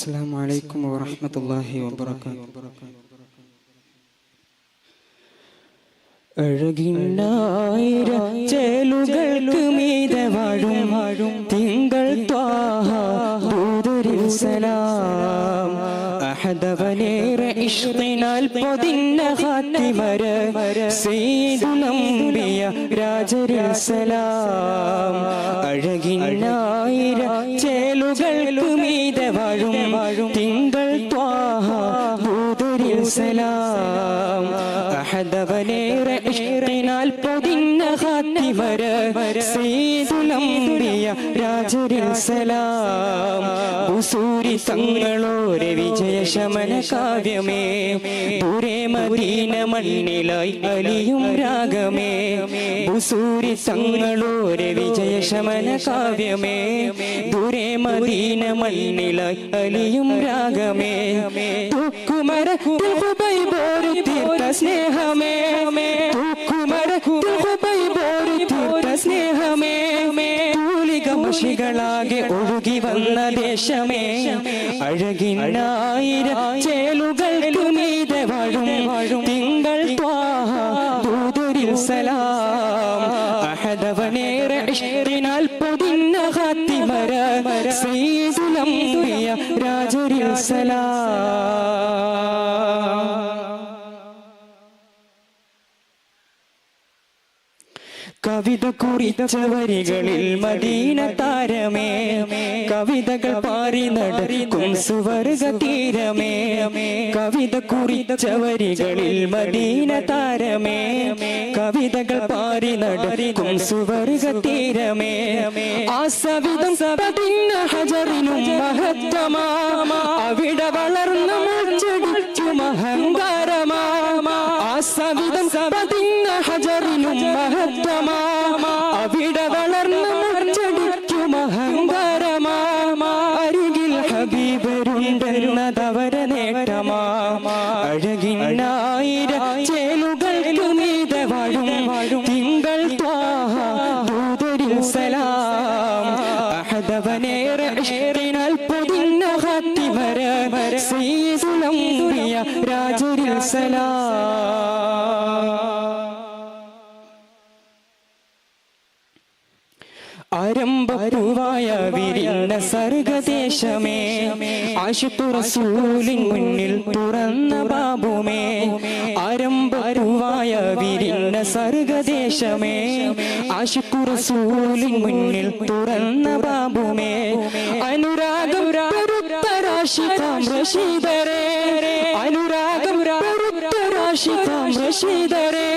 السلام عليكم ورحمة الله وبركاته. അഴകിന്നായിരം ചേലുകൾക്ക് മീതെ വാഴും തിങ്കൾ ത്വാഹ ദൂതരിൽ സലാം അഹദവനേറെ ഇഷ്കിനാൽ പൊതിന്ന ഖാത്തിമര സയ്യിദുൽ അംബിയ രാജരിൽ സലാം അഴകിന്നായിരം ചേലുകൾക്ക് മീതെ വാഴും തിങ്കൾ ത്വാഹ ദൂതരിൽ സലാം അഹദവനേറെ ഇഷ്കിനാൽ പൊതിന്ന ഖാത്തിമര സയ്യിദുൽ അംബിയ രാജരിൽ സലാം ഉസൂരി തങ്ങളോരെ വിജയശമന കാവ്യമേ ദൂരെ മദീന മണ്ണിലായി അലിയും രാഗമേ ഉസൂരി തങ്ങളോരെ വിജയശമന കാവ്യമേ ദൂരെ മദീന മണ്ണിലായി അലിയും രാഗമേ തുക്കുമര കുബൈബോരു തീർത്ത സ്നേഹമേ തുക്കുമര കുബൈബോരു തീർത്ത സ്നേഹമേ തൂലികമുഷികളാകെ ഒഴുകി വന്ന ദേശമേ അഴകിന്നായിരം ചേലുകൾക്കു മീതെ വാഴും തിങ്കൾ ത്വാഹ ദൂതരിൽ സലാം അഹദവനേറെ ഇഷ്കിനാൽ പൊതിന്ന ഖാത്തിമര സയ്യിദുൽ അംബിയ രാജരിൽ സലാം കവിത കുറിച്ച വരികളിൽ മദീന താരമേ കവിതകൾ പാറി നടക്കും സുവർഗ തീരമേ കവിത കുറിച്ച വരികളിൽ മദീന താരമേ കവിതകൾ പാറി നടക്കും സുവർഗ തീരമേ ആ സവിധം സപതിന്ന ഹജറിനും മഹത്വമാ അവിടെ വളർന്ന അഹങ്കാരമാ ആ സവിധം സപതിന്ന ഹജറിനും മഹത്വമാ അവിടെ വളർന്ന അഹങ്കാരമാ അരികിൽ ഹബീബരുണ്ടെന്നതവര നേട്ടമാ അഴകിന്നായിരം ചേലുകൾക്കു മീതെ വാഴും തിങ്കൾ ത്വാഹ ദൂതരിൽ സലാം അഹദവനേറെ ഇഷ്കിനാൽ പൊതിന്ന ഖാത്തിമര സയ്യിദുൽ അംബിയ രാജരിൽ സലാം ആരംഭപൂവായ വിരിഞ്ഞ സർഗദേശമേ ആശിഖു റസൂലിൻ മുന്നിൽ തുറന്ന ബാബുമേ ആരംഭപൂവായ വിരിഞ്ഞ സർഗദേശമേ ആശിഖു റസൂലിൻ മുന്നിൽ തുറന്ന ബാബുമേ അനുരാഗം രാശിഖാം റഷീദരേ അനുരാഗം രാശിഖാം റഷീദരേ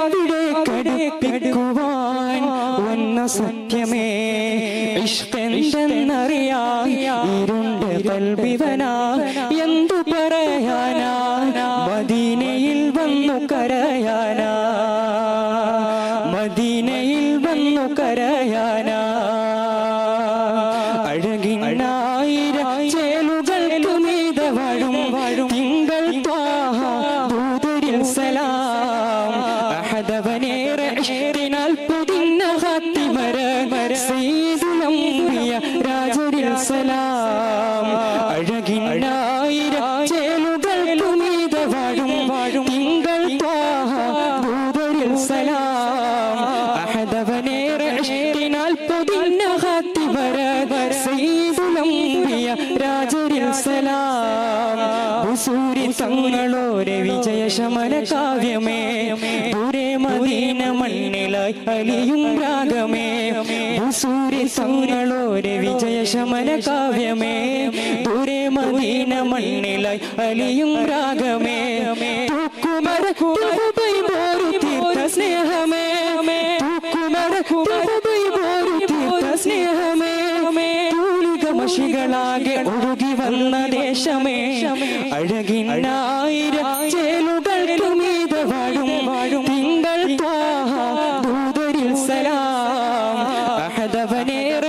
അവിടെ കടുപ്പിക്കുവാൻ വന്ന സത്യമേ ഇഷ്കെന്തെന്നറിയാൻ ഇരുണ്ട കൽബിവനാ എന്തു പറയാനാ മദീനയിൽ വന്നു കരയാനാ മദീനയിൽ വന്നു കരയാനാ അഴകിന്നായിരം ചേലുകൾക്കു മീതെ വാഴും തിങ്കൾ ത്വാഹ ദൂതരിൽ സലാം അഹദവനേറെ ഇഷ്കിനാൽ പൊതിന്ന ഖാത്തിമര സയ്യിദുൽ അംബിയ രാജരിൽ സലാം അഴകിന്നായിരം ചേലുകൾക്കു മീതെ വാഴും തിങ്കൾ ത്വാഹ ദൂതരിൽ സലാം അഹദവനേറെ ഇഷ്കിനാൽ പൊതിന്ന ഖാത്തിമര സയ്യിദുൽ അംബിയ രാജരിൽ സലാം ഉസൂരി തങ്ങളോരെ വിജയശമന കാവ്യമേ ദൂരെ മദീന മണ്ണിലായി അലിയും രാഗമേ ഉസൂരി തങ്ങളോരെ വിജയശമന കാവ്യമേ ദൂരെ മദീന മണ്ണിലായി അലിയും രാഗമേ തുക്കുമര കുബൈബോരു തീർത്ത സ്നേഹമേ തുക്കുമര കുബൈബോരു തീർത്ത സ്നേഹമേ തൂലികമഷികളാകെ ഒഴുകി വന്ന ദേശമേ അഴകിന്നായിരം ചേലുകൾക്കു മീതെ വാഴും തിങ്കൾ ത്വാഹ ദൂതരിൽ സലാം അഹദവനേറെ